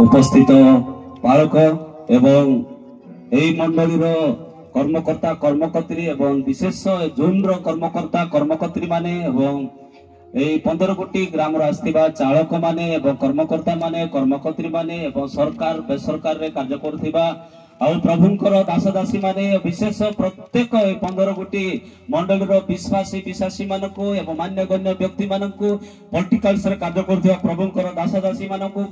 उपस्थित बालक एवं यही मंडलीर कर्मकर्ता कर्मकर्त्री एवं विशेष जोन कर्मकर्ता कर्मकर्त्री माने एवं 15 कोटी ग्राम आसथिबा चालक माने एवं कर्मकर्ता माने कर्मकर्त्री माने एवं सरकार बेसरकार रे कार्य करथिबा और प्रभुंकर दासदासी माने विशेष प्रत्येक 15 कोटी मंडलीर विश्वासी विश्वासी मानकु एवं मान्यगण्य व्यक्ति मानकु पॉलिटिकल्स रे कार्य करथिबा प्रभुंकर दासदासी मानकु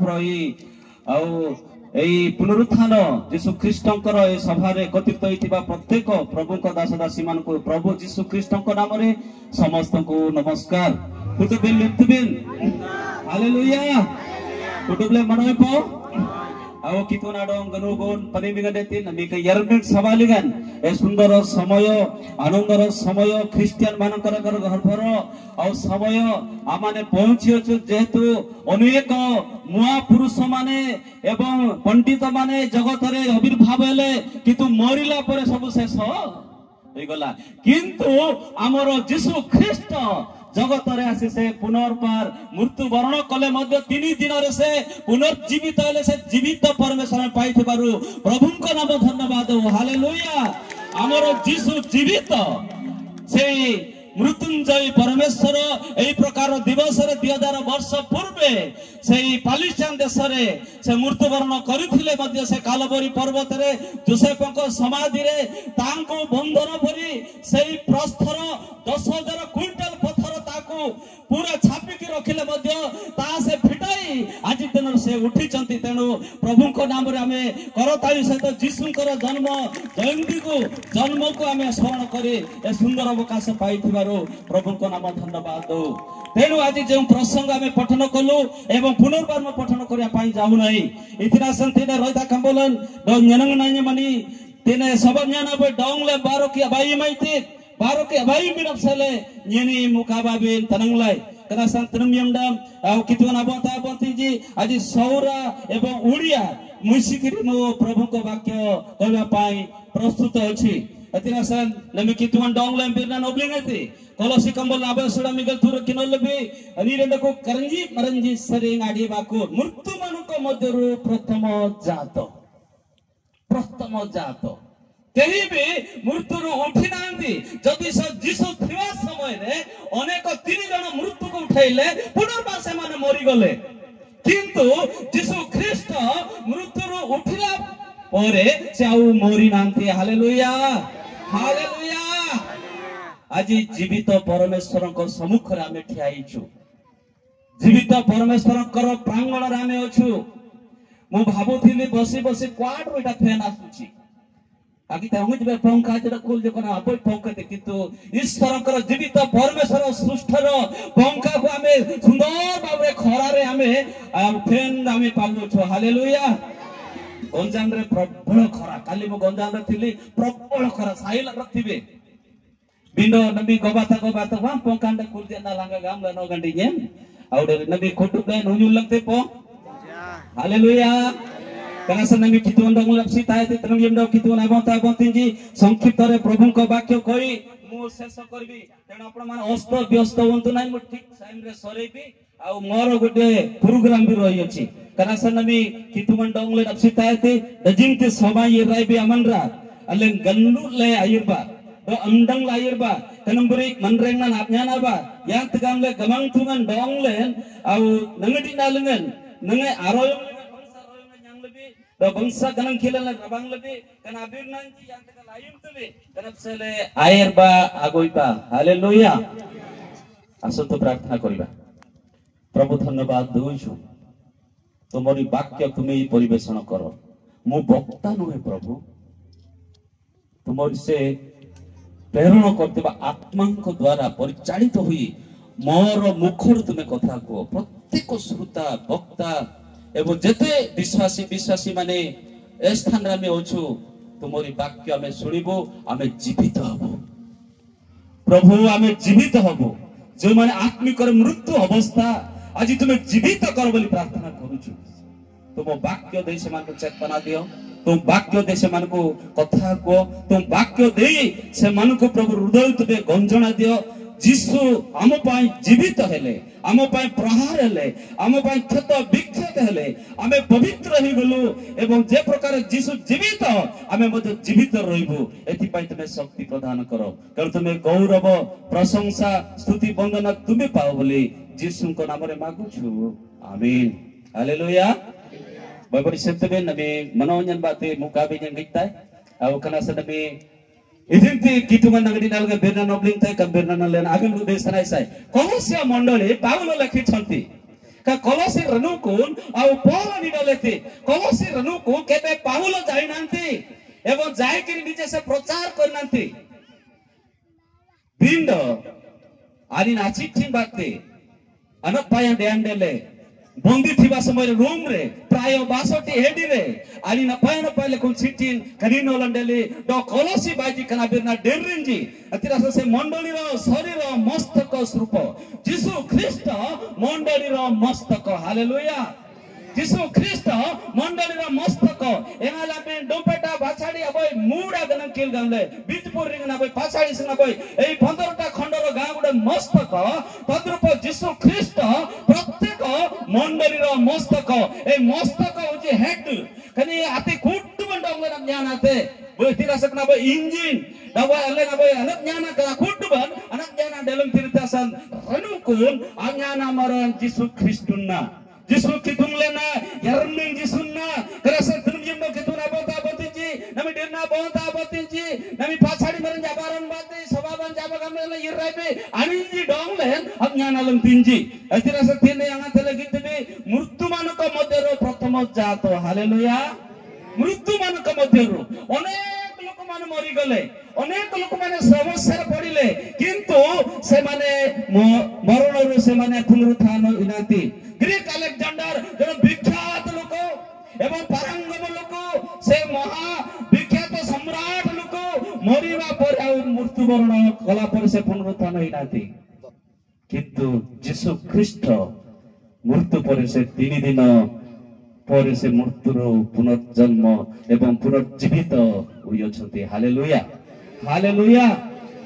पुनरुत्थान जीशु ख्रीष्टंकर ए सभा रे एकत्रित होइतिबा प्रत्येक प्रभुंकर दासदासी मानकु प्रभु जीशु ख्रीष्टंक नाम रे समस्त को नमस्कार। कुटुबे लिफ्टबिन हालेलुया कुटुबले मनोइपो आओ कितोना डोंग गनुगोन परिमिगदेतिन नमिक यरमिक सवालिगन ए सुंदर समय आनंदर समय ख्रिस्टियन मानकर घरभर और समय आमाने पहुंची जेहेतु अनेक मुआ पुरुष माने एवं पंडित माने जगत रे आविर्भाव हेले किंतु मरिला परे सब शेष होई गला किंतु हमर यीशु ख्रीष्ट जगत रे आसी से पुनर्बार मृत्यु वर्ण कले मध्य 3 दिन रे से पुनर्जीवित हेले से जीवित परमेश्वर पाइथिबारु प्रभुंक नाम धन्यवाद हालेलुया। हमर यीशु जीवित से मृत्युंजय परमेश्वर एई प्रकार दिवस रे 2000 वर्ष पूर्वे से पालिस्तान देश रे से मृत्युवरण करिथिले मध्य से कालबरी पर्वत रे जोसेफक समाधि रे तांको बंधन भरी सेई प्रस्थर 10,000 क्विंटल पत्थर ताको पूरा छापिकी रखिले मध्य ता से फिटाई आज दिन से उठी चंती तेणु प्रभु को नाम रे हमें करताली सहित यीशुंकर जन्म जयंती को जन्म को हमें स्मरण करी ए सुंदर अवकाश पाइथिबारो प्रभु को नाम धन्यवाद दो। तेणु आज जो प्रसंग आम पठन कलु एवं पुनर्बार में पठन करने जाऊ ना इतना संतीन रही कंबोलन डंग नाई मनी तेने सब ज्ञान डोंगले 12 की अबाई माइती 12 की अबाई मिनप सले येनी मुकाबाबिन तनंगलाई कना संतनम यमडम आउ कितुना बता बती जी आज सौरा एवं उड़िया मुसिकिरी मो प्रभु को वाक्य कहबा पाई प्रस्तुत अछि अतिना सन नमी कितुन डोंगले बिरना नोब्लिंगति कलसी कंबल आबसुडा मिगल तुर किनलबे अनिरेंडको करंजी मरंजी सरेंग आडीबाको मृत्यु मानको मध्यरु प्रथम जात केही भी मृत्यु उठी नांदी जदि से जीसु थिवा समय रे अनेक 3 जन मृत्यु को उठाइले पुनर्बार से माने मरि गले किंतु जीसु ख्रीष्ट मृत्यु उठिला परे से आउ मरि नांती हालेलुया हालेलुया। आज जीवित परमेश्वर सम्मुख रे आमे ठियाइछु जीवित परमेश्वर प्रांगण रे आमे अछु मु भाबुथिली बसी बसी क्वाड रोटा फैन आसुची आगे तंग जबे पंखा जडा कुल जे कोना अपय पंखते किंतु ईश्वरकर जीवित परमेश्वर सृष्टर पंखा को आमे सुंदर भाबरे खरा रे आमे फैन आमे पालु छु हालेलुया। गंजाम रे प्रबल खरा काली मो गंजाम रे थिली प्रबल खरा साइल रथिबे बिंदो नबी गबाता वा पंकांडे कुलजेना लांगा गाम ला नो गंडी गेम आउडे नबी खोटु गए नुनु लगते पो हालेलुया। कना सन नबी कितुन डंग लपसी तायते तनम यमडो कितुन आबता बंतिजी संक्षिप्त रे प्रभु को वाक्य कहि मु शेष करबी तेन आपण मान अस्त व्यस्त होंतु नै मु ठीक टाइम रे सरेबी आ मोर गोटे प्रोग्राम भी रही अछि कना सन नबी कितुन डंग लपसी तायते दजिंते समय रायबी अमनरा अले गन्नु ले आयरबा do amdang lahir ba kanamburi manreng nan apnyana ba yang tegang le gamang tungan dong len au nangedi nalengan nangai aroyong bangsa royong yang lebih do bangsa ganang khilan rabang lebih kan abir nanti yang tegal ayum tule kanap sele air ba agoi ba hallelujah. आसंतो प्रार्थना करिबा प्रभु धन्यवाद दोछु तुमरी वाक्य तुमे परिवेषण करो मु वक्ता नुहे प्रभु तुमरी से प्रेरण करते आत्मा द्वारा परिचालित हुई मोर मुखर तुम्हें कथा कह प्रत्येक श्रोता वक्ता एवं जेते विश्वासी विश्वासी माने ए स्थान रे आमे अछु तुमरी वाक्य आमे सुनिबो आमे जीवित हबो प्रभु आमे जीवित हबो जो माने आत्मिक मृत्यु अवस्था आज तुम्हें जीवित कर बोली प्रार्थना करूछु तुम वाक्य दे से मान चेतना दियो तुम वाक्य दे से मान को कथा को तुम वाक्य दे से मान को प्रभु हृदय तुबे गंजना दियो जीसु आम जीवित हेले आम प्रहार हेले आम क्षत विक्षत हेले आम पवित्र हो गलु एवं जे प्रकार जीसु जीवित आम जीवित रहिबु एथिपाई तुमे शक्ति प्रदान करो कारण तुमे गौरव प्रशंसा स्तुति वंदना तुमे पाओ बोली जीसु को नाम रे मागु छु आमीन हालेलुया बाबरी सेतबे नबे मनोनयन बाते मुकाबे yang gitai au kana sadami इदिंती कितुमान नगरी नालगा बेरना नबलिंग थाय कम बेरना नलेन आगम देश नाय साय कलसिया मंडली पावलो लखि छंती का कलसी रनुकुन आउ पौल निडलेती कलसी रनुकु केबे पावलो जाई नांती एवं जाय कि निजे से प्रचार कर नांती बिंदो आनी नाचिठिन बाते अनक पाया देंडेले बंदी थिबा समय रूम रे प्राय 62 हेडी रे आनी न पाय लेखुन सिटिन करिनो लंडेले दो कलसी बाजी कना बिरना डेरिंजी अतिरा से मंडली रो शरीर मस्तक स्वरूप जीसु ख्रीष्ट मंडली रो मस्तक हालेलुया जीसु ख्रीष्ट मंडली रो मस्तक एनाला पे डोपेटा बाछाडी अबय मूडा गन किल गनले बीजपुर रिंग ना बय पाछाडी सना बय एई 15टा खंडर गां गुडे मस्तक तद्रूप जीसु ख्रीष्ट प्रत्येक मंडली रो मस्तक ए मस्तक होची हेड कनी आते कुट्टु बंडंग ना ज्ञान आते बय तिरासक ना बय इंजिन दवा अले ना बय अनक ज्ञान का कुट्टु बन अनक ज्ञान डेलम तिरतासन रनुकुन अज्ञान मरण जीसु ख्रीष्टुन्ना जीसु कितुंगलेना यरमिंग जीसुन्ना करasa तुमजिम कितुना बोता बोतिंजी नमी डेरना बोता बोतिंजी नमी पाछाडी मरन जाबारन बाते सबाबन जाबगमले इराबे अनिंजी डोंगलेन अज्ञानलम तिंजी अतिरासा तिने यांगाते लगितबे मृत्यु मानक मध्यरो प्रथम जातो हालेलुया मृत्यु मानक मध्यरो अनेक लोक मान मरि गले अनेक लोक माने समस्या पडिले किंतु से माने मरणरो से माने पुनरुत्थान इनाती ग्रीक अलेक्जेंडर जन विख्यात लोक एवं पारंगम लोक से महा विख्यात सम्राट लोक मरिबा पर आ मृत्युवरण कला पर से पुनरुत्थान इनाती किंतु जीसु ख्रीष्ट मृत्यु पर से 3 दिन पर से मृत्युर पुनर्जन्म एवं पुनर्जीवित होइछथि हालेलुया हालेलुया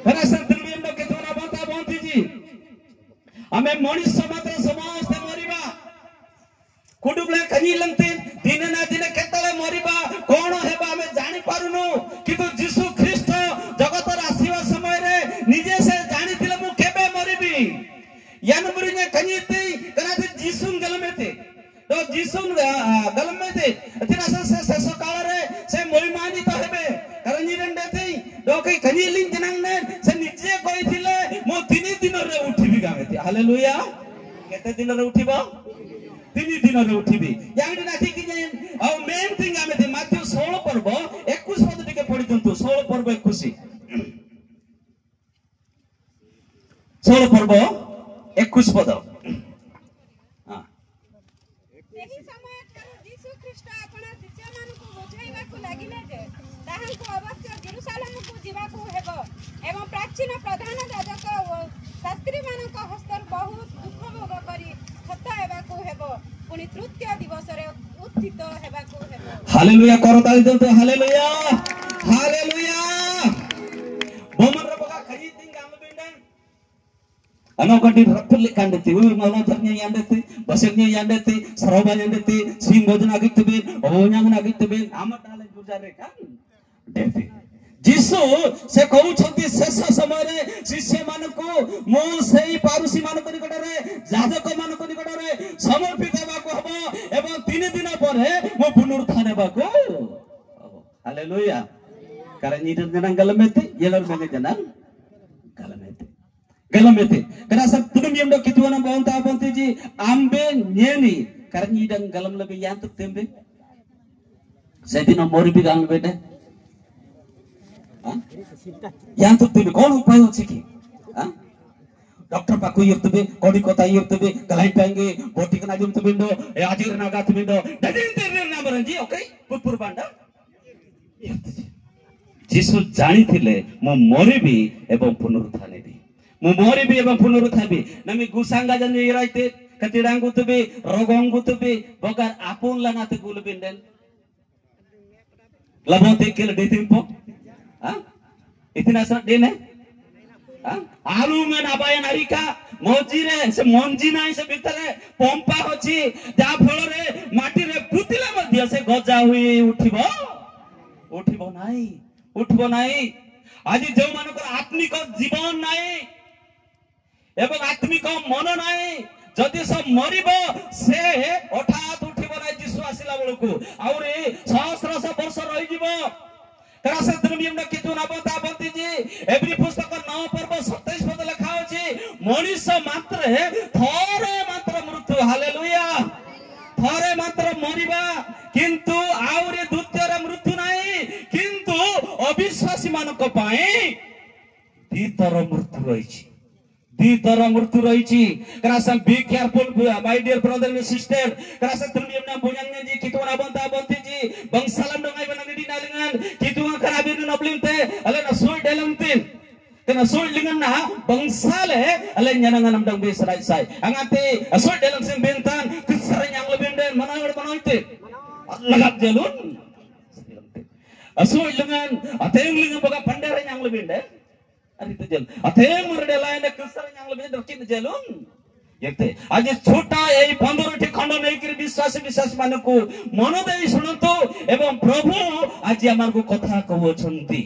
परसे दुनिया में केतना बंता बंती जी हमें मनुष्य मात्र समस्त मरिबा कुडुबले कनी लंते दिन ना दिन केतले मरिबा कोन हेबा हमें जानि पारुनु किंतु जीसु ख्रीष्ट जगत आसीबा समय रे निजे से जानिथिले मु केबे मरिबी यान मुरिने कनीते कनाते जीसु गलमेते तो जीसु गलमेते तिरासा से शेष काल रे से महिमानित हेबे कारण निरंडेते दोके कनी लिंग दिनंगने से निजे कहिथिले मु 3 दिन रे उठिबी गामेते हालेलुया केते दिन रे उठिबो 3 दिन रे उठिबी यागडी नाथि कि जे आ मेन थिंग गामेते माथ्यू 16 पर्व 21 पद टिके पढि दंतु 16 पर्व 21 16 पर्व 21 पद हां एही समय थारु यीशु ख्रीष्ट आपन शिष्य मानकु बुझाइबाकु लागिले जे ताहांकु अवश्य जेरूशलेम को जीवाकु हेबो एवं प्राचीन प्रधान याजक शास्त्री मानक हस्तर बहुत दुख भोग करी क्षत हेबाकु हेबो पुनी तृतीय दिवस रे उत्थित हेबाकु हेबो हालेलुया करताली दंतो हालेलुया हालेलुया बोमन रबगा खजी तिंग आम बिंडन अनोकटी रत्तुल कांडती उ मनो धर्य यांडती बसन्य यांडती सरबा यांडती सिंह भोजना गितबे ओन्यांगना गितबे आमटाले गुजारे कान देती जीसु से कहउछंती शेष समय रे शिष्य मानको मो सेही पारुसी मानको निकट रे जाजक मानको निकट रे समर्पित हेबाको हबो एवं 3 दिन परे मो पुनरुत्थान हेबाको हालेलुया कारण नीर जनन गलमेते येलर मेने जनन गलमेते कारण सब तुम यमदो कितुना बोंता बोंती जी आंबे नेनी कारण नीदन गलम लबे यांत तेंबे सेदिनो मोरी भी गांग बेटे यहाँ तो तुम कौन उपाय हो कि डॉक्टर पाकु यर्तबे कोडी कोता यर्तबे गलाई पाएंगे बोटी कना जुम तबिंदो आजिर नागा तबिंदो ददिन तेरे नाम रंजी ओके पुरपुर बांडा जीसु जानी थिले मो मरिबी एवं पुनरुत्थान हेबी मो मरिबी एवं पुनरुत्थान हेबी नमी गुसांगा जन इराइते कतिडांगु तबे रोगंगु तबे बगार आपुन लानाते गुलबिंदेन लबोते केल देतिंपो हां इतना सा दिन है आलू में नाबाय नारिका मझी रे से मंजी नाही से भितरे पंपा अछि जा फल रे माटी रे पुतिले मध्य से गजा हुई उठिबो नाही आज जो मानकर आत्मिक जीवन नाही एवं आत्मिक मन नाही जदि सब मरिबो से हठात उठिबो नाही जीसु आसिला बेलकू आउरे सहस्र वर्ष रहि जिवो करासे दुनियम न कितु ना बता बंती जी एवरी पुस्तक 9 पर्व 27 पद लिखा अछि मनुष्य मात्र थोरे मात्र मृत्यु हालेलुया थोरे मात्र मरिबा किंतु आउरे द्वितीय रे मृत्यु नाही किंतु अविश्वासी मानक पाए द्वितर मृत्यु रहिछि द्वितर मृत्यु रहिछि करासे be careful my dear brother and sister करासे दुनियम न बुयांगे जी कितु ना बता बंती जी बंगसालम दंगाय बना di nalingan kitu nga karabin no blinte ala na soy delamtin kana soy lingan na bangsale ala nyanangan namdang besay sai angate soy delang sim bentan kisara nyang lebenden manoy manoyte lagap jalun soy lingan ateng lingan baga pandera nyang lebende ari to jel ateng murdela ene kisara nyang lebende dokin jalun यते आज छोटा एई 15 T खंड नै कि विश्वास मानको मन देई सुनतो एवं प्रभु आज हमर को कथा कहउछंती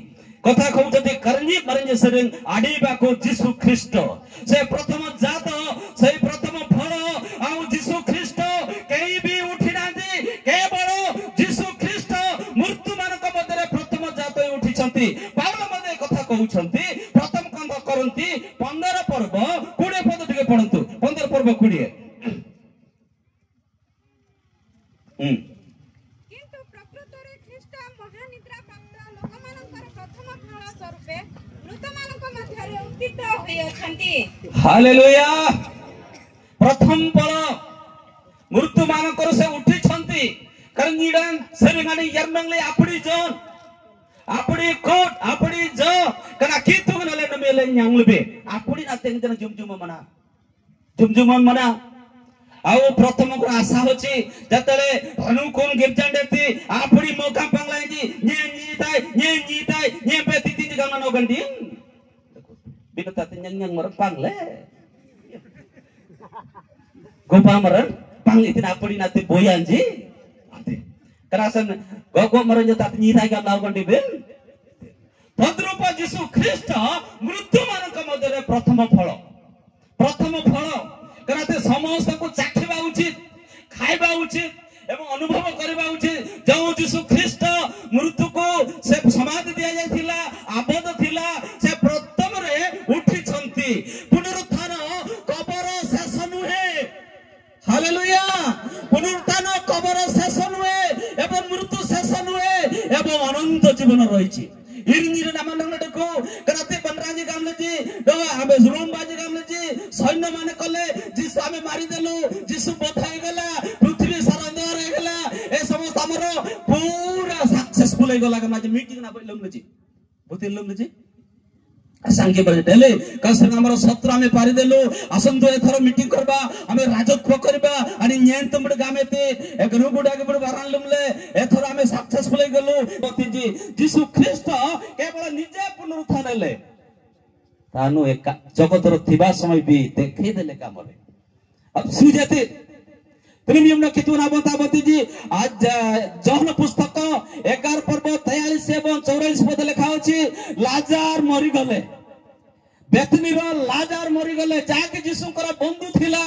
करनी मरने सरन आडीबा को यीशु ख्रीष्ट से प्रथम जात से प्रथम फल आ यीशु ख्रीष्ट केई भी उठिना दे केवल यीशु ख्रीष्ट मृत्यु मानक मध्यरे प्रथम जात उठी छंती पावल मध्ये कथा कहउछंती प्रथम कंद करंती 15 पर्व 20 पद टिके पढंतु 15 पर्व 20 किंतु प्रकृतरे ख्रीष्ट महानिद्रा प्राप्त लोकमानकर प्रथम फल स्वरूपे मृतमानक मध्यरे उत्थित होई अछंती हालेलुया प्रथम फल मृत्यु मानकर से उठी छंती करंगीडन सेरेगानी यर्मंगले आपड़ी कोट आपड़ी जो कना कितु नले नमेले न्यांगलबे आपड़ी नातेंग जन जुमजुम मना आउ प्रथम को आशा होची जतले अनुकोन गिरजंडेती आपड़ी मौका पांगलाजी न्ये पेती ती गाना नो गंडी बिनता ते न्यंग मर पांगले गोपा मरन पांग इतना आपड़ी नाते बोयांजी करासन गोगो मरन जता नी थाई गाना गंडी बेन भद्रप यीशु ख्रीष्ट मृत्यु मानक मध्यरे प्रथम फल कराते समस्त को चाखिबा उचित खाइबा उचित एवं अनुभव करबा उचित जो यीशु ख्रीष्ट मृत्यु को से समाधि दिया जायथिला आबद्ध थिला से प्रथम रे उठी छंती पुनरुत्थान कबर शेष नुहे हालेलुया पुनरुत्थान कबर शेष नुहे एवं मृत्यु शेष नुहे एवं अनंत जीवन रहिछि इरनिर नामनंग देखो कराते बनराजी गामले जी दो आबे जुलुम बाजी गामले जी सैन्य माने कले जिसु आमे मारी देलु जिसु बधाई गेला पृथ्वी सारा अंधार हो गेला ए समस्त हमरो पूरा सक्सेसफुल हो गेला गमा जी मीटिंग ना बोलम जी बुतिलम जी सांगे बजे देले कसर हमरो शत्रु आमे पारी देलु असंतो एथरो मीटिंग करबा आमे राजत्व करबा आणि न्यंतमड गामेते एक रुगुडा के बड बारान लमले एथरो आमे सक्सेसफुल हो गेलु बती जी यीशु ख्रीष्ट केवल निजे पुनरुत्थान ले तानु एक जगतर थिबा समय भी देखै देले कामरे अब सुजेते प्रीमियम न कितु ना बताबती जी आज जहन पुस्तक 11 पर्व 43 एवं 44 पद लिखा अछि लाजार मरि गले बेथनीर लाजार मरि गले जाके यीशु कर बंधु थिला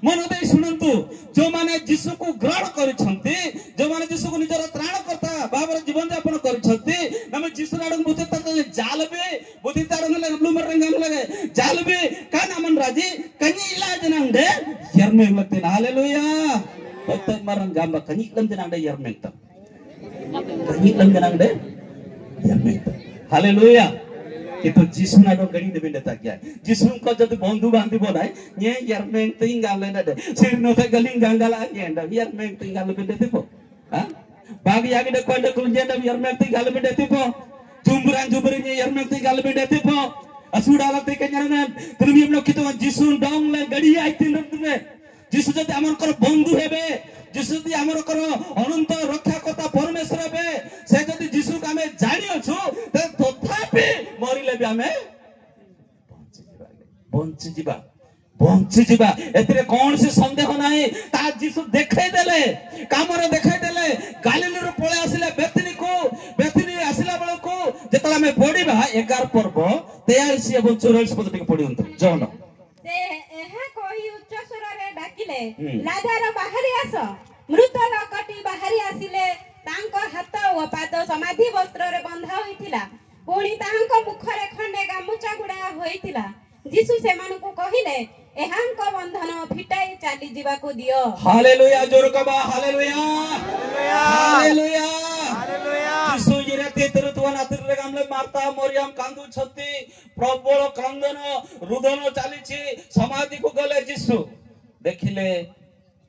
मन दे सुनंतु जो माने यीशु को ग्रहण करिसंती जो माने यीशु को निजर त्राणकर्ता बाबर जीवन यापन करिसंती नमे यीशु राडन बुते तले जालबे बुते ताडन ले ब्लूमर रंगम लगे जालबे का नामन राजी कनी इलाज नंदे यर्मे लगते हालेलुया तत मरन गाम कनी लं जनंदे यर्मे त कनी लं जनंदे यर्मे हालेलुया किंतु यीशु नाडो गणी देबे नेता क्या यीशु को जद बंधु बांधी बनाय ये यर्मेंग तिंग गाले नडे सिरनो ते गलिंग गंगाला गेंडा यर्मेंग तिंग गाले बेंडे तिपो हा बागी यागी de कोंडे कुंजेंडा यर्मेंग तिंग गाले बेंडे तिपो जुम्बुरान ये यर्मेंग तिंग गाले बेंडे तिपो असुडाला ते कन्यानन तुमी हमनो कितो यीशु डोंग ले गडी आइतिन तुमे यीशु जद हमर कर बंधु हेबे यीशु जद हमर कर अनंत रक्षाकर्ता परमेश्वर हेबे से जद यीशु का हमें जानि अछु त तथापि मरिले भी हमें बंची जीवा एतिरे कौन सी संदेह नहीं ता जीसु देखाई देले काम रे देखाई देले गालीली रो पळे आसिले बेथनी आसिला बेल को जेतला में पढिबा 11 पर्व 43 एवं 44 पद टिक पढियंतु जौन से एहा कोई उच्च स्वर रे डाकिले लाजार बाहरी आस मृत लोकटी बाहरी आसिले तांको हाथ ओ पाद समाधि वस्त्र रे बंधा होइतिला पुणी तांको मुख रे खंडे गामुचा गुडा होइतिला जीसु सेमानकु कहिले एहांको बंधन फिटाई चाली जीवा को दियो हालेलुया जोर कबा हालेलुया हालेलुया हालेलुया जीसु इराते तिरुतुवन आतिरे गामले मार्ता मरियम कांदु छती प्रबल क्रंदन रुदन चालीछि समाधि को गले जीसु देखिले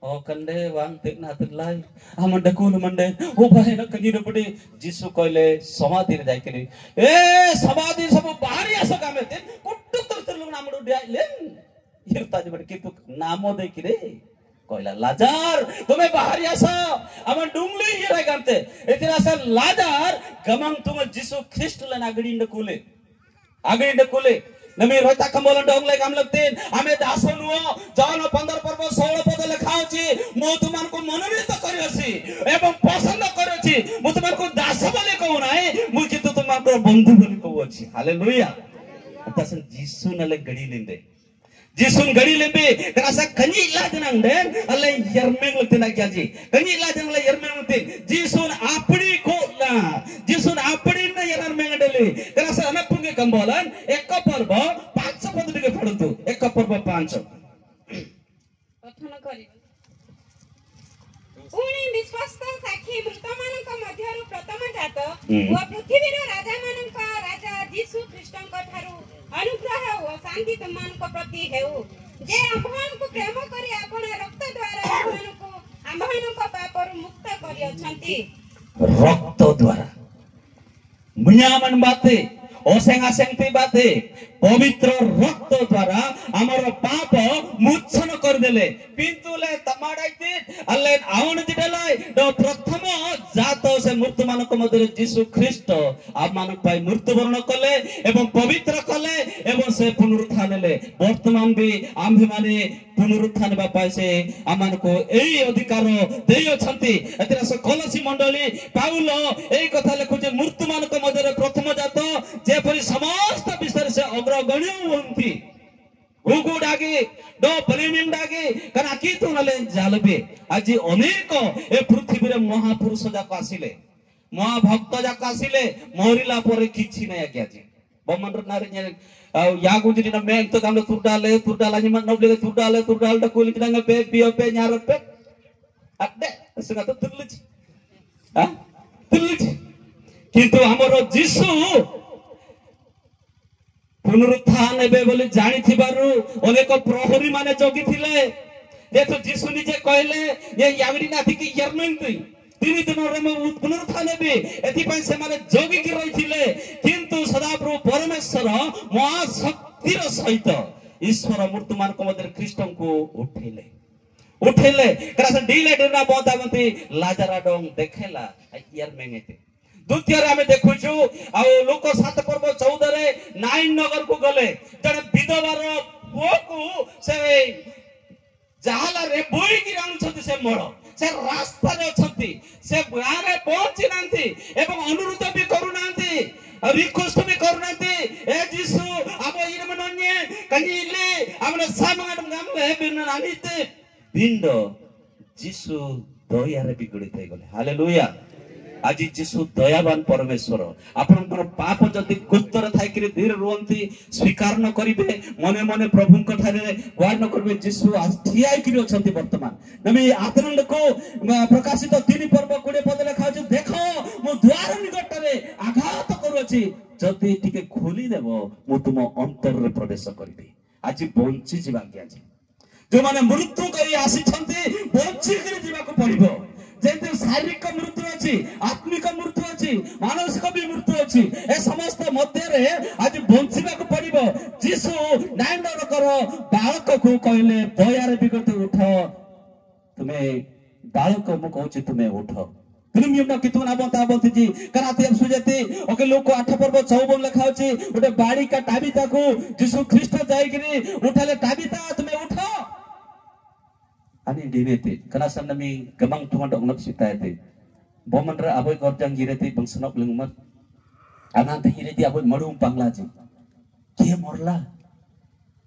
ओ कंडे वांग तेना तिरलाई हम डकुल मंडे ओ भाई न कनी रपडी जीसु कहले समाधि रे जाइकरी ए समाधि सब बाहरी आस कामे ते कुट्टु तर लोग नामडो डाइले हिरता जे बडकी तू नाम देखिरे कहला लाजार तुम्हें बाहरी आस हम डुंगली हिरा गामते एतिरा स लाजार गमंग तुम जीसु ख्रिस्ट लन आगडी डकुले नमी रोता कंबोलन डोंगले काम लगतेन आमे दासन हुओ जौन 15 पर्व 16 पद लेखाउची मो तुमन को मनोनीत करियसी एवं पसंद करियसी मो तुमन को दास बोले कहू नाही मु कितु तुमन को बंधु बोले कहू अछि हालेलुया तसन जीसु नले गडी लिंदे जीसुन गडी लेबे करासा कनी इलाज नंदे अल्ले यरमेंग लगते ना क्या जी कनी इलाज नंगले यरमेंग लगते जीसुन आपड़ी को ना जीसुन आपड़ी न यरमेंग डले करासा अनपुंगे कंबोलन एक पर्व 5 पद टिके पढंतु एक पर्व 5 कथन करी उनी विश्वस्त साखी मृतमानक मध्यरु प्रथम जात ओ पृथ्वीर राजा मानक राजा जीसु ख्रिस्टंक थारु अनुग्रह ओ शांति तुमनको प्रति हेउ जे आम्भनको प्रेम करी आपण रक्त द्वारा आम्भनको पापरु मुक्त करी अछंती रक्त द्वारा मुयामन बाते ओसेंगा सेंगती बाते पवित्र रक्त द्वारा हमर पाप मोचन कर देले पिंतुले तमाडाइते अल्ले आउन दिडलाई तो प्रथम जात से मृत्यु मानक मध्य जीसु ख्रिस्ट आप मानक पाई मृत्यु वर्ण कले एवं पवित्र कले एवं से पुनरुत्थान ले वर्तमान भी आम्भे माने पुनरुत्थान बा पाई से आमान को एई अधिकार देय छंती एतरा से कलसी मंडली पाउल एई कथा लेखुजे मृत्यु मानक मध्य प्रथम जात जे परि समस्त विषय से अग्रगण्य होंती गुगु डागे दो प्रेमिम डागे कना की तो नले जालबे आज अनेक ए पृथ्वी रे महापुरुष जाक आसिले महाभक्त जाक आसिले मरिला परे किछि नै आज्ञा जी बमंडर नारे यागु जिन में तो काम तुरडाला नि मन नबले तुरडाल डकुल किनंग पे पियो पे न्यार पे अड्डे सुगा तो तुलछि हां तुलछि किंतु हमरो जीसु पुनरुत्थान हेबे बोली जानि थिबारु अनेक प्रहरी माने जगी थिले जेतो जीसु निजे कहले ये यागडी नाथि कि यरमेंती 3 दिन रे म पुनरुत्थान हेबे एथि पय से माने जगी कि रहि थिले किंतु सदाप्रभु परमेश्वर महाशक्तिर सहित ईश्वर मूर्तिमान को मध्य ख्रिस्टन को उठेले करास डीले डेना बोदामती लाजरा डोंग देखेला यरमेंगेते द्वितीय आम देखुचु आ लोक 7 पर्व 14 रे नाइन नगर को गले जने विधवार पुओ को से जहाला रे बोई की रानु छथि से मळ से रास्ता रे छथि से गारे पहुंची नांती एवं अनुरोध भी करू नांती रिक्वेस्ट भी करू नांती ए जीसु अब इन मनन्ये कनिले हमने सामंगड गामले बिन नानीते बिंड जीसु दया रे बिगड़ी थई गले हालेलुया आज जीसु दयावान परमेश्वर आपनकर पाप जति गुप्तर थाइकरी धीर रोंती स्वीकार न करिवे मने मने प्रभु को ठारे गुहार न करबे जीसु आज ठियाई किरो छथि वर्तमान नमी आत्मनंद को प्रकाशित 3 पर्व 20 पद लेखा अछि देखो मो द्वार निकट रे आघात करूछि जति टिके खोली देबो मो तुम अंतर रे प्रवेश करिबे आज बंची जीवा ज्ञा जो माने मृत्यु करी आसी छथि बंची करी जीवा को पड़िबो जेते शारीरिक मृत्यु अछि आत्मिक मृत्यु अछि मानसिक भी मृत्यु अछि ए समस्त मध्य रे आज बंचिबा को पड़िबो जीसु नाइन नगर बालक को कहले दया रे बिगत उठ तुमे बालक मु कहूछि तुमे उठ प्रीमियम कितु ना बता बोलती जी कराते हम सुजेते ओके लोग को 8 पर्व 54 लिखा होची ओटे बाड़ी का टाबिता को यीशु ख्रीष्ट जाई कि उठाले टाबिता तुम्हें उठो ani direte kana sanna mi gamang tuman dok nak sitaete bomandra aboy gorjang girete bangsanop lengmat ananta girete aboy madum panglaji ke morla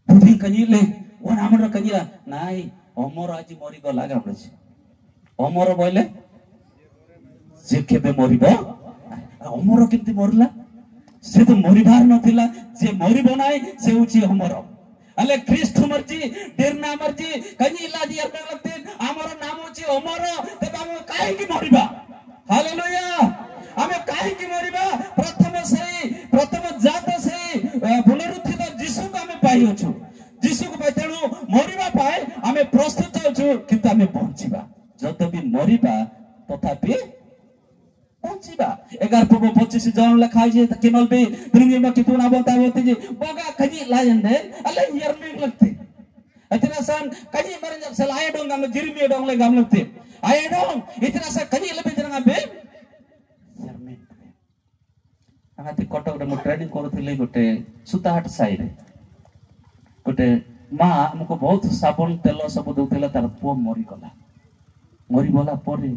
buding kanile wana amra kanila nai omor aji mori go laga amraji omor boile जे केबे मरिबो अमर केमती मरला से तो मरिबार नथिला जे मरिबो नाय से उची अमर अले ख्रीष्ट मरजी देरना मरजी कनी लादी अर्थ लगते हमर नाम उची अमर तब हम काहे की मरिबा हालेलुया हमें काहे की मरिबा प्रथम जात से पुनरुत्थित यीशु को हमें पाई होछु यीशु को पाई तेनु मरिबा पाए हमें प्रस्तुत होछु किंतु हमें बंचिबा जत भी मरिबा तथापि पहुंचीबा 11 पूर्व 25 जन लिखा है त केनल बे प्रीमियम कितु ना बता बोलते जी बगा खजी लायन दे अले यार में लगते इतना सान खजी मर जब सलाय डोंगा में जिरमी डोंग ले गाम लगते आए डोंग इतना सा खजी ले बेजना बे यार में आती कटक रे मो ट्रेनिंग करथिले गोटे सुताहाट साई रे गोटे मां हमको बहुत साबुन तेल सब दउतेला तार पो मरी बोला परे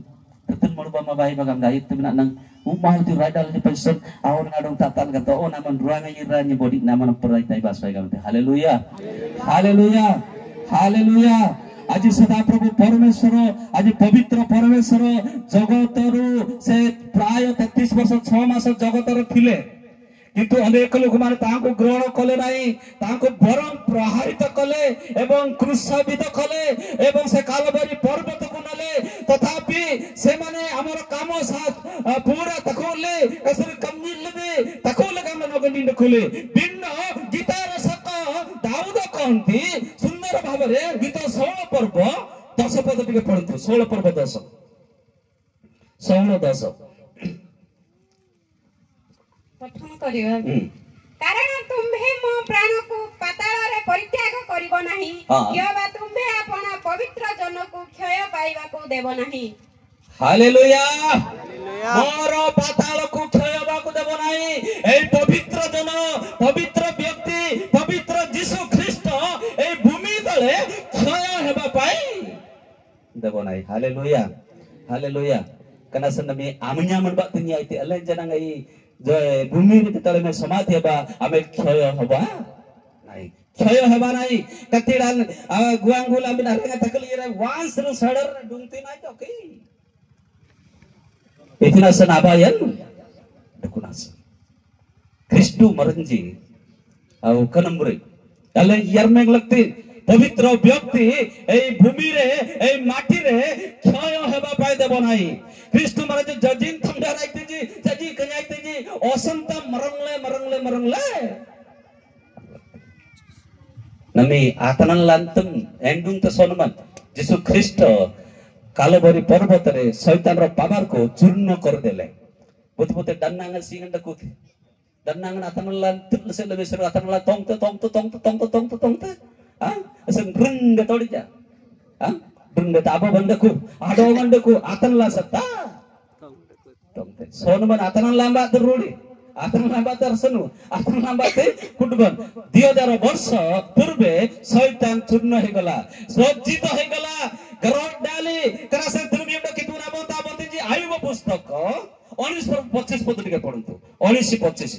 तेतन मरबा मा by bagam dai tebina nang umah tu radal ni person awon ngadong tatan kata oh naman ruangan ira ni body naman perai tai basai gamte haleluya haleluya haleluya आज सदा प्रभु परमेश्वर आज पवित्र परमेश्वर जगतरु से प्राय 33 वर्ष 6 मास जगतर थिले किंतु अनेक लोक माने ताको ग्रहण कले नाही ताको बरम प्रहारित कले एवं क्रूसावित कले एवं से कालबारी पर्वत को नले तथापि से माने हमर काम साथ पूरा तकोले कसर कमी लेबे तकोले काम नगंडी नखोले भिन्न गीता रसक दाऊद कहंती सुंदर भाबरे गीत 16 पर्व 10 पद टिके पढंतु 16 पर्व 10 16 10 प्रथम करियो कारण तुम्हे मो प्राण को पाताल रे परित्याग करिवो नाही यबा तुम्हे अपना पवित्र जन को क्षय पाइबा को देबो नाही हालेलुया मोर पाताल को क्षय बा को देबो नाही ए पवित्र जन पवित्र व्यक्ति पवित्र यीशु ख्रीष्ट ए भूमि तले क्षय हेबा पाई देबो नाही हालेलुया हालेलुया कना सनमी आमnya मन बा तिनि आइते अले जनंgai जय भूमि रे तले में समाधि हेबा हमें क्षय होबा नाही क्षय हेबा नाही कतिडान गुआंगुला बिना रे तकली रे वांस रे सडर डुंगती नाही तो की इतना सन आबायन दुकुनास क्रिस्टु मरंजी औ कनमरे अले यार में लगते पवित्र व्यक्ति ए भूमि रे ए माटी रे क्षय हेबा पाए देबो नाही क्रिस्टु मरंजी जजिन थंडा राखते जी जजी कन्याइते जी असंत मरंगले नमी आतनन लांतम एंडुंग त सोनमन यीशु ख्रीष्ट कालबरी पर्वत रे शैतान रो पावर को चूर्ण कर देले बुतबुते दन्नांग सिंगंड कुथि दन्नांग आतनन लांतम से लेबेसर आतनन ला तोंग हां असन रंग तोड़ी जा हां रंग ताबो बंदकु आडो बंदकु आतनन ला सत्ता तोंग सोनमन आतनन लांबा दरोडी आतनन लांबा दर्शनु आतनन लांबा ते कुटबन 2000 वर्ष पूर्वे शैतान चूर्ण हे गला सज्जित हे गला गरोड डाली करासे दुनिया कितु ना बोलता बोलते जी आयुब पुस्तक 19:25 पद टिके पढंतु 19:25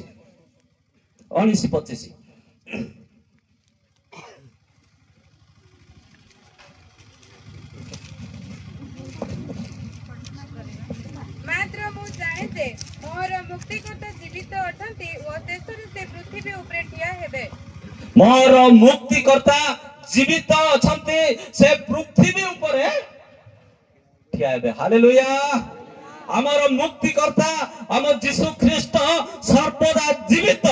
मात्र मु जाने जे मोर मुक्तिकर्ता जीवित अटंती ओ देशर से पृथ्वी ऊपर ठिया हेबे मोर मुक्तिकर्ता जीवित अछंती से पृथ्वी ऊपर ठिया हेबे हालेलुया हमर मुक्तिकर्ता हम यीशु ख्रीष्ट सर्वदा जीवित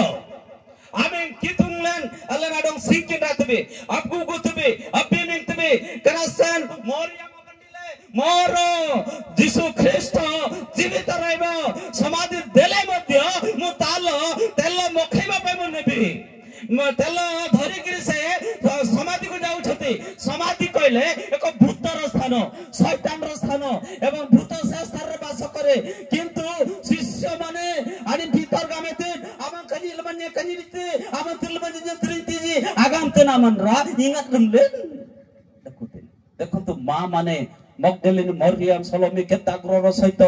आमेन कितुंगलन अल्लाह सिंकिन रातबे आपको गुतबे अबिनिंतबे करसन मोरिया मगंडिले मोरो यीशु ख्रीष्ट जीवित रहबो समाधि देले मध्य मु ताल तेल मखैबा पे मु नेबी म तेल धरि गिरि से समाधि को जाउ छथि समाधि कहले एक भूतर स्थान शैतान रो स्थान एवं भूत से स्थान रे वास भावरे किंतु शिष्य माने आणि भीतर गामेते आमा कजी लमन्य कजी रिते आमा तिलमन जंत्रिती जी आगाम तना मनरा इंगत रमले देखो मां माने मगदलिनी मरियम सलोमी केते आग्रहर सहित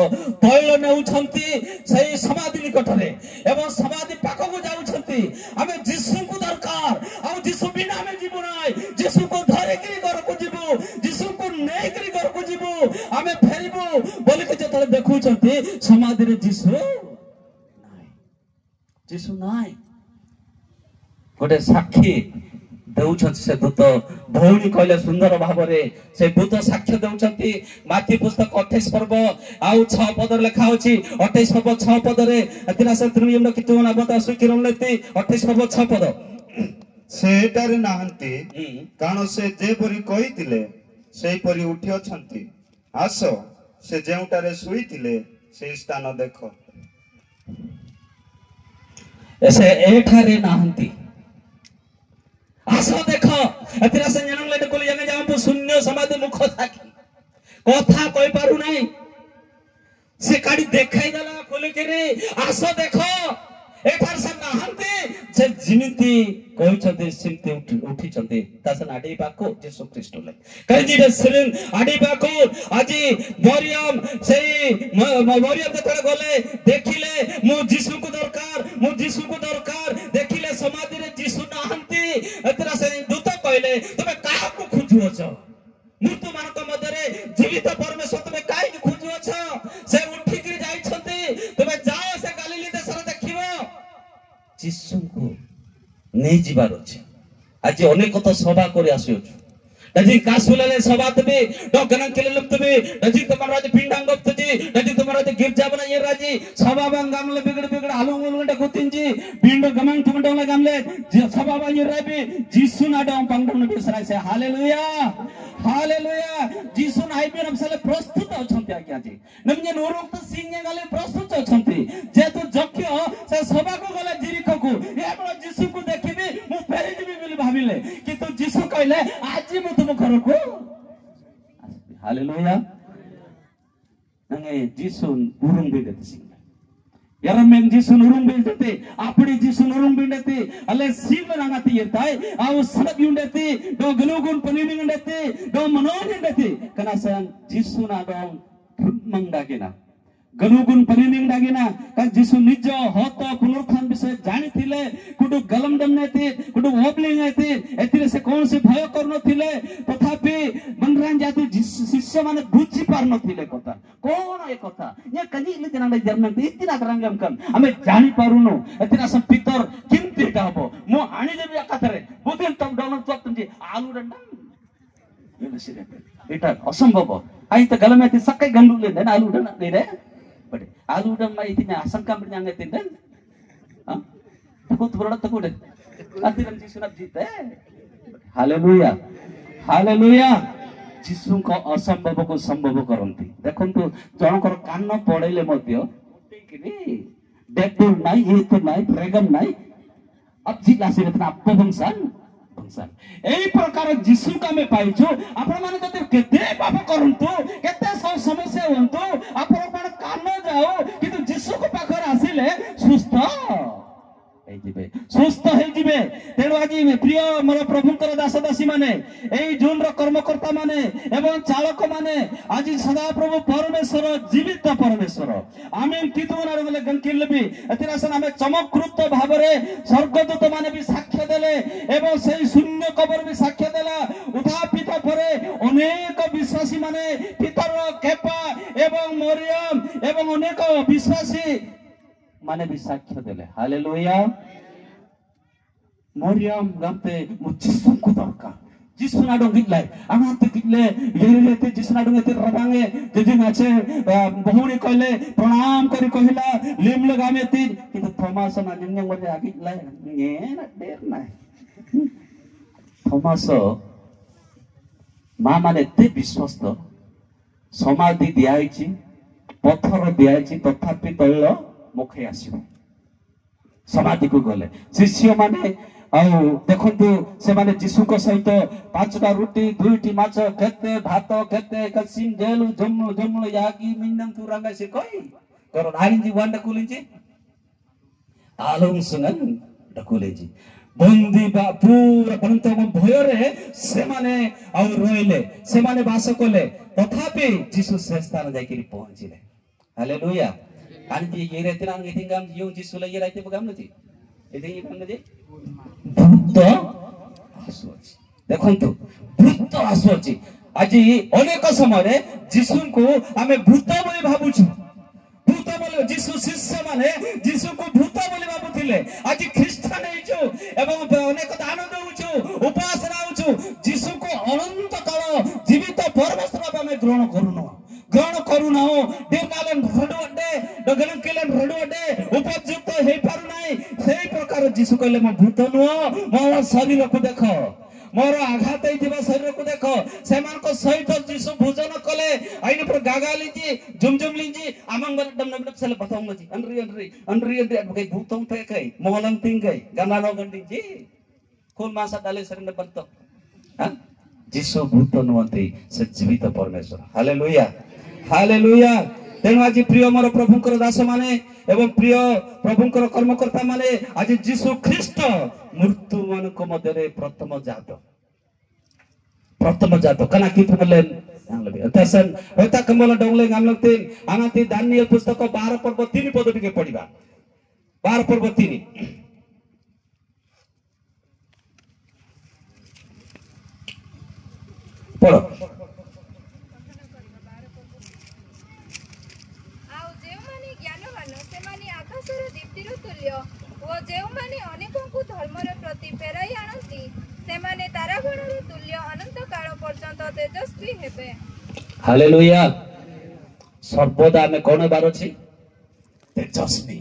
तैल नेउछंती सेही समाधि निकटरे एवं समाधि पाखकु जाउछंती आमे जीसु को दरकार आ जीसु बिना आमे जीवो नाय जीसु को धरे करी घर को जीवो जीसु को नै करी घर को जीवो आमे फेरिबो बोले के जतले देखुछंती समाधि रे जीसु नाय गोटे साक्षी देउछंती से दूत भौणी कहले सुंदर भावरे से दूत साक्ष्य देउछंती माथि पुस्तक 28 पर्व आउ 6 पद लिखा होची 28 पर्व 6 पद रे अतिरास त्रियम कितु ना बता सुकिरम लेती 28 पर्व 6 पद से एटारे नाहंती कानो से जे परी कहितिले सेही परी उठी अछंती आसो से जेउटारे सुइतिले से स्थान देखो ऐसे एठारे नाहंती आसो देखो एतिरा से जनम लेते कोली जने जाम शून्य समाधि मुख थाकी कथा कहि पारु नाही से काडी देखाई देला खोले के रे आसो देखो एठार से नाहंती से जिमिति कहिछते सिमते उठी चंते तासन आडी पाको येशू ख्रीष्ट ले कहि जे सिरिन आडी पाको आजी मरियम सेही मरियम जतरे गले देखिले मु यीशु को दरकार देखिले समाधि रे यीशु नाहंती एतरा से दूत कहले तबे काहा को खोजुओ छ मृत्यु मानक मध्य रे जीवित परमेश्वर तबे काहे को खोजुओ छ से उठी के जाई छते तबे जाओ से गलीली देशर देखिबो यीशु को नहीं जीवार अच्छे आज अनेक तो सभा कर आजी कासुले सभा तबे डगन के लुप्त तबे डजी तुम्हारा राज पिंडांग तजी डजी तुम्हारा राज गिरजा बना ये राजी सभा बंग गामले बिगड़ आलू मुलगंडा कोतिंजी पिंड गमंग तुमंडोला गामले सभा बंग ये राबी जीसु ना डम पंगडम ने बिसराय से हालेलुया जीसु नाइ पे नमसले प्रस्तुत अछंती आज्ञा जी नमजे नोरुक तो सिंगे गले प्रस्तुत अछंती जेतु जक्य से सभा को गले जिरिक को एबो जीसु को देखिबी मु फेरि जिबी बोली भाबिले किंतु जीसु कहले आज मु तुम घर को हालेलुया नंगे जीसु उरुंग बिदते सिंग यरमें जीसु उरुंग बिदते आपड़ी जीसु उरुंग बिदते अले सिंग नंगाती येताय आउ सनब युंडते दो गनुगुन पनिमिंग ndete दो मनोन ndete kana sayang जीसु ना दो मंगदागेना गनुगुन पनिमिंग दागिना का जीसु निज होत पुनरुत्थान विषय जानि थिले कुडु गलम दमनेते कुडु ओबलिंग एते एतिरे से कौन से भय करनो थिले तथापि मनरान जाति शिष्य माने बुझी पार न थिले कथा कोन ए कथा ये कनी ले जनाले जर्मन इतना रंगम कम हमें जानि पारुनो एतिना सब पितर किंति डाबो मो आनी देबी अकातरे बुदिन तम डाउन तक्तंजी आलू डंडा ये सिरे एटा असंभव आई त गलमेति सकै गंडुले देन आलू डंडा ले रे बड़े आलू डम में इतने आशंका में जाएंगे तिंदन हाँ तकुत बड़ा तकुट अंतिम जीसु नब जीते हालेलुया जीसु को असंभव को संभव करंती देखो तो जन कर कान पड़ेले मध्य किनी डेडुल नाइ ये तो नाइ प्रेगम नाइ अब जिला से इतना अपवंशन एई प्रकार जीसु का में पाइछु आपण माने जते केते पाप करंतु केते सब समस्या होंतु आपण पण कान जाओ किंतु जीसु को पाखर आसिले सुस्थ हे जिबे तेणु आज प्रिय मोर प्रभुकर दास दासी माने एई जून रो कर्मकर्ता माने एवं चालक माने आज सदा प्रभु परमेश्वर जीवित परमेश्वर आमेन कितुना गले गंकिलबी एतिरासन आमे चमकृत भावरे स्वर्गदूत माने भी साक्ष्य देले एवं सेई शून्य कबर भी साक्ष्य देला उठापित परे अनेक विश्वासी माने पितर केपा एवं मरियम एवं अनेक विश्वासी माने भी साक्ष्य देले हालेलुया मरियम गामते मु जीसु को दरकार जीसु ना डोंगित लाय आमाते किले येलेते जीसु ना डोंगिते रबांगे जेजे नाचे बहुनी कहले प्रणाम करी कहिला लिम लगामेति किंतु थोमास ना जंगंग बजे आगित लाय ने ना देर ना थोमास मा माने ते विश्वस्त समाधि दियाइछि पत्थर दियाइछि तथापि तैल मुखे आसीबो समाधि को गले शिष्य माने ଆଉ ଦେଖନ୍ତୁ ସେମାନେ ଯୀଶୁଙ୍କ ସହିତ 5ଟା ରୁଟି 2ଟି ମାଛ କେତେ ଭାତ କେତେ କସିମ ଜେଲୁ ଜମ୍ମୁ ଜମ୍ମୁ యాగి మిన్నం తురంగా సికోయి కర నారింజి వండ కులించి ଆଲୁଂସୁନନ୍ ଡକୁଲେଜି ବନ୍ଦୀ ବା ପୁରା ପନ୍ତମ ଭୟରେ ସେମାନେ ଆଉ ରହିଲେ ସେମାନେ ବାସ କଲେ ତଥାପି ଯୀଶୁ ସେ ସ୍ଥାନ ଯାଇକିରି ପହଞ୍ଚିଲେ ହାଲେଲୁୟା ଆନିତି ଇରେ ତିରାନ ଗିତିଙ୍ଗାମ ୟୁ ଯୀଶୁ ଲେ ଇରେ ଆଇତେ ପଗାମ ନତି ଏତେ ଇ କାମ ଯେ ଭୂତ ଆସୁଛି ଦେଖନ୍ତୁ ଭୂତ ଆସୁଛି ଆଜି ଅନେକ ସମୟରେ ଯୀଶୁଙ୍କୁ ଆମେ ଭୂତ ବୋଲି ଭାବୁଛୁ ଭୂତ ବୋଲି ଯୀଶୁ ଶିଷ୍ୟ ମାନେ ଯୀଶୁଙ୍କୁ ଭୂତ ବୋଲି ଭାବୁଥିଲେ ଆଜି ଖ୍ରୀଷ୍ଟିଆନ ହେଇଛୁ ଏବଂ ଅନେକ ଦାନ ଦଉଛୁ ଉପବାସ ରହୁଛୁ ଯୀଶୁଙ୍କୁ ଅନନ୍ତ କାଳ ଜୀବିତ ପରମେଶ୍ୱର ଭାବେ ଆମେ ଗ୍ରହଣ କରୁନାହୁଁ ଡିର୍ମାଲେନ ରଡୁଡେ ଡଗଲକିଲେନ ରଡୁଡେ ଉପଯୁକ୍ତ ହେଇପାରୁନାହିଁ ସେଇ ପ୍ରକାର ଯୀଶୁ କହିଲେ ମୋ ଭୂତ ନୁହଁ ମୋର ଶରୀରକୁ ଦେଖ ମୋର ଆଘାତ ହେଇଥିବା ଶରୀରକୁ ଦେଖ ସେମାନଙ୍କ ସହିତ ଯୀଶୁ ଭୋଜନ କଲେ ଆଇନ પર ଗାଗାଲିଛି ଝୁମଝୁମ ଲିଛି ଆମଙ୍କର ଡମଡମ ସେଲେ ବତଙ୍ଗଛି અનરી કઈ ભૂતમ પે કઈ મોલમ તિંગ કઈ ગંગાનો ગંડીજી કોણ માસા ડાલે શરીરને બનતો હા ଯୀଶୁ ଭୂତ ନୁହନ୍ତି ସେ ଜୀବିତ ପରମେଶ୍ୱର ହାଲେଲୁୟା ହାଲେଲୁୟା ତେଣୁ ଆଜି ପ୍ରିୟ ମୋର ପ୍ରଭୁଙ୍କର ଦାସ ମାନେ ଏବଂ ପ୍ରିୟ ପ୍ରଭୁଙ୍କର କର୍ମକର୍ତ୍ତା ମାନେ ଆଜି ଯୀଶୁ ଖ୍ରୀଷ୍ଟ ମୃତ୍ୟୁ ମାନଙ୍କ ମଧ୍ୟରେ ପ୍ରଥମ ଜାତ କାନା କି ପୁମଲେନ तसन होता कमल डोंगले गामलते आनाती दानियल पुस्तक 12 पर्व 3 पद टिके पढिबा 12 पर्व 3 पढो ଆଉ ଯେଉଁମାନେ ଜ୍ଞାନମାନ ସେମାନେ ଆକାଶର ଦୀପ୍ତିର ତୁଲ୍ୟ ଓ ଯେଉଁମାନେ ଅନେକଙ୍କୁ ଧର୍ମର ପ୍ରତି ଫେରାଇ ଆଣନ୍ତି ସେମାନେ ତାରାଗଣର ତୁଲ୍ୟ ଅନନ୍ତ କାଳ ପର୍ଯ୍ୟନ୍ତ ତେଜସ୍ୱୀ ହେବେ हालेलुया सर्वदा में कौन बार अच्छी तेजस्वी